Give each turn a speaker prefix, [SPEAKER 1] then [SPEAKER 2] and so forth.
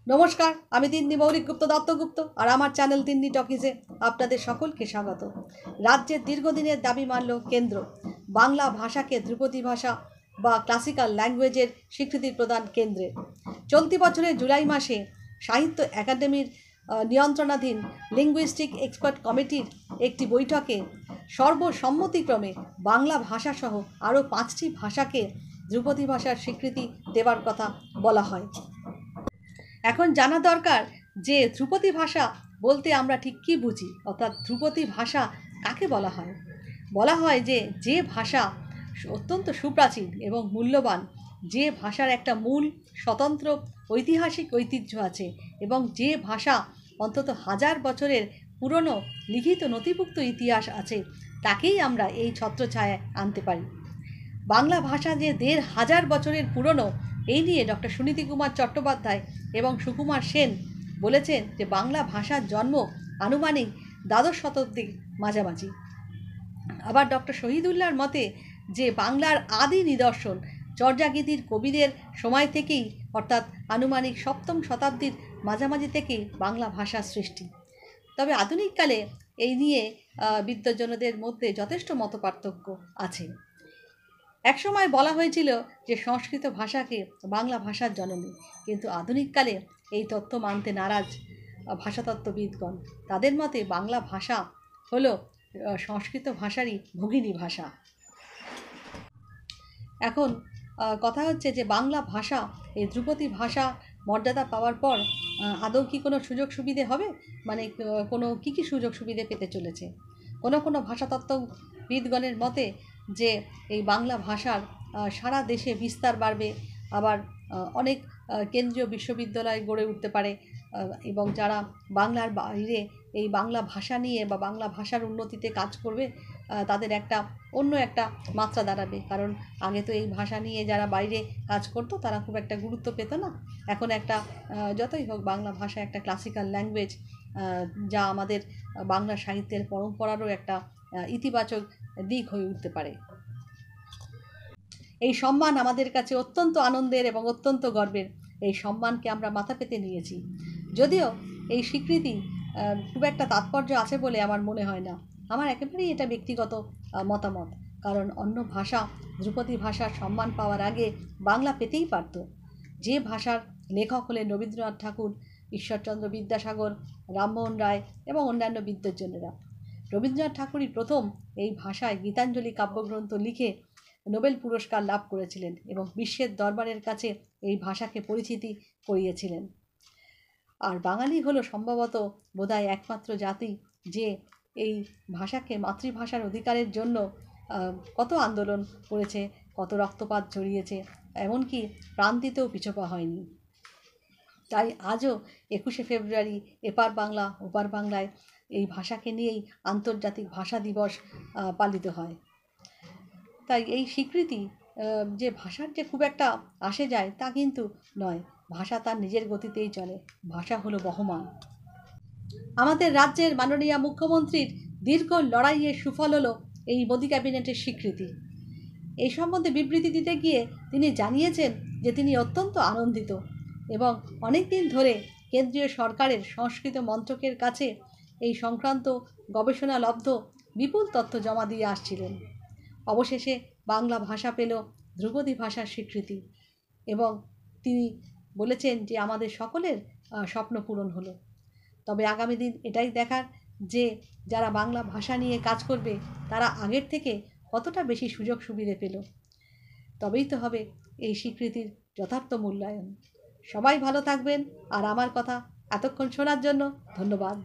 [SPEAKER 1] নমস্কার, আমি তিন্নি মৌলিক গুপ্ত দত্তগুপ্ত আর আমার চ্যানেল তিন্নি টকিজে আপনাদের সকলকে স্বাগত। রাজ্যের দীর্ঘদিনের দাবি মানল কেন্দ্র। বাংলা ভাষাকে ধ্রুপদী ভাষা বা ক্লাসিক্যাল ল্যাঙ্গুয়েজের স্বীকৃতি প্রদান কেন্দ্রের। চলতি বছরের জুলাই মাসে সাহিত্য একাডেমির নিয়ন্ত্রণাধীন লিঙ্গুইস্টিক এক্সপার্ট কমিটির একটি বৈঠকে সর্বসম্মতিক্রমে বাংলা ভাষাসহ আরও 5টি ভাষাকে ধ্রুপদী ভাষার স্বীকৃতি দেওয়ার কথা বলা হয়। এখন জানা দরকার যে ধ্রুপদী ভাষা বলতে আমরা ঠিক কী বুঝি, অর্থাৎ ধ্রুপদী ভাষা কাকে বলা হয়। বলা হয় যে ভাষা অত্যন্ত সুপ্রাচীন এবং মূল্যবান, যে ভাষার একটা মূল স্বতন্ত্র ঐতিহাসিক ঐতিহ্য আছে এবং যে ভাষা অন্তত 1000 বছরের পুরনো লিখিত নথিভুক্ত ইতিহাস আছে, তাকেই আমরা এই ছত্রছায়ায় আনতে পারি। বাংলা ভাষা যে 1500 বছরের পুরনো, এই নিয়ে ডক্টর সুনীতি কুমার চট্টোপাধ্যায় এবং সুকুমার সেন বলেছেন যে বাংলা ভাষার জন্ম আনুমানিক দ্বাদশ শতাব্দীর মাঝামাঝি। আবার ডক্টর শহীদুল্লাহর মতে যে বাংলার আদি নিদর্শন চর্যাগীতির কবিদের সময় থেকেই, অর্থাৎ আনুমানিক 7ম শতাব্দীর মাঝামাঝি থেকেই বাংলা ভাষার সৃষ্টি। তবে আধুনিককালে এই নিয়ে বিদ্বজ্জনদের মধ্যে যথেষ্ট মতপার্থক্য আছে। একসময় বলা হয়েছিল যে সংস্কৃত ভাষাকে বাংলা ভাষার জননী, কিন্তু আধুনিককালে এই তথ্য মানতে নারাজ ভাষাতত্ত্ববিদগণ। তাদের মতে বাংলা ভাষা হলো সংস্কৃত ভাষারই ভগিনী ভাষা। এখন কথা হচ্ছে যে বাংলা ভাষা এই ধ্রুপদী ভাষা মর্যাদা পাওয়ার পর আদৌ কি কোনো সুযোগ সুবিধে হবে, মানে কোনো কী সুযোগ সুবিধে পেতে চলেছে। কোনো ভাষাতত্ত্ববিদগণের মতে যে এই বাংলা ভাষার সারা দেশে বিস্তার বাড়বে, আবার অনেক কেন্দ্রীয় বিশ্ববিদ্যালয় গড়ে উঠতে পারে এবং যারা বাংলার বাইরে এই বাংলা ভাষা নিয়ে বা বাংলা ভাষার উন্নতিতে কাজ করবে তাদের অন্য একটা মাত্রা দাঁড়াবে। কারণ আগে তো এই ভাষা নিয়ে যারা বাইরে কাজ করতো তারা খুব একটা গুরুত্ব পেত না। এখন যতই হোক বাংলা ভাষা একটা ক্লাসিক্যাল ল্যাঙ্গুয়েজ, যা আমাদের বাংলা সাহিত্যের পরম্পরারও একটা ইতিবাচক দিক হয়ে উঠতে পারে। এই সম্মান আমাদের কাছে অত্যন্ত আনন্দের এবং অত্যন্ত গর্বের। এই সম্মানকে আমরা মাথা পেতে নিয়েছি, যদিও এই স্বীকৃতি খুব একটা তাৎপর্য আছে বলে আমার মনে হয় না। আমার একেবারেই এটা ব্যক্তিগত মতামত। কারণ অন্য ভাষা ধ্রুপদী ভাষার সম্মান পাওয়ার আগে বাংলা পেতেই পারত। যে ভাষার লেখক হলেন রবীন্দ্রনাথ ঠাকুর, ঈশ্বরচন্দ্র বিদ্যাসাগর, রামমোহন রায় এবং অন্যান্য বিদ্বজ্জনেরা। রবীন্দ্রনাথ ঠাকুরই প্রথম এই ভাষায় গীতাঞ্জলি কাব্যগ্রন্থ লিখে নোবেল পুরস্কার লাভ করেছিলেন এবং বিশ্বের দরবারের কাছে এই ভাষাকে পরিচিতি করিয়েছিলেন। আর বাঙালি হলো সম্ভবত বোধহয় একমাত্র জাতি যে এই ভাষাকে মাতৃভাষার অধিকারের জন্য কত আন্দোলন করেছে, কত রক্তপাত ঝরিয়েছে, এমনকি প্রাণ দিতেও পিছপা হয়নি। তাই আজও 21শে ফেব্রুয়ারি এপার বাংলা ওপার বাংলায় এই ভাষাকে নিয়েই আন্তর্জাতিক ভাষা দিবস পালিত হয়। তাই এই স্বীকৃতি যে ভাষার যে খুব একটা আসে যায় তা কিন্তু নয়। ভাষা তার নিজের গতিতেই চলে, ভাষা হলো বহমান। আমাদের রাজ্যের মাননীয় মুখ্যমন্ত্রীর দীর্ঘ লড়াইয়ের সুফল হলো এই মোদি ক্যাবিনেটের স্বীকৃতি। এই সম্বন্ধে বিবৃতি দিতে গিয়ে তিনি জানিয়েছেন যে তিনি অত্যন্ত আনন্দিত এবং অনেক দিন ধরে কেন্দ্রীয় সরকারের সংস্কৃত মন্ত্রকের কাছে এই সংক্রান্ত গবেষণালব্ধ বিপুল তথ্য জমা দিয়ে আসছিলেন। অবশেষে বাংলা ভাষা পেল ধ্রুপদী ভাষার স্বীকৃতি এবং তিনি বলেছেন যে আমাদের সকলের স্বপ্ন পূরণ হলো। তবে আগামী দিন এটাই দেখার যে যারা বাংলা ভাষা নিয়ে কাজ করবে তারা আগের থেকে কতটা বেশি সুযোগ সুবিধে পেল। তবেই তো হবে এই স্বীকৃতির যথার্থ মূল্যায়ন। সবাই ভালো থাকবেন, আর আমার কথা এতক্ষণ শোনার জন্য ধন্যবাদ।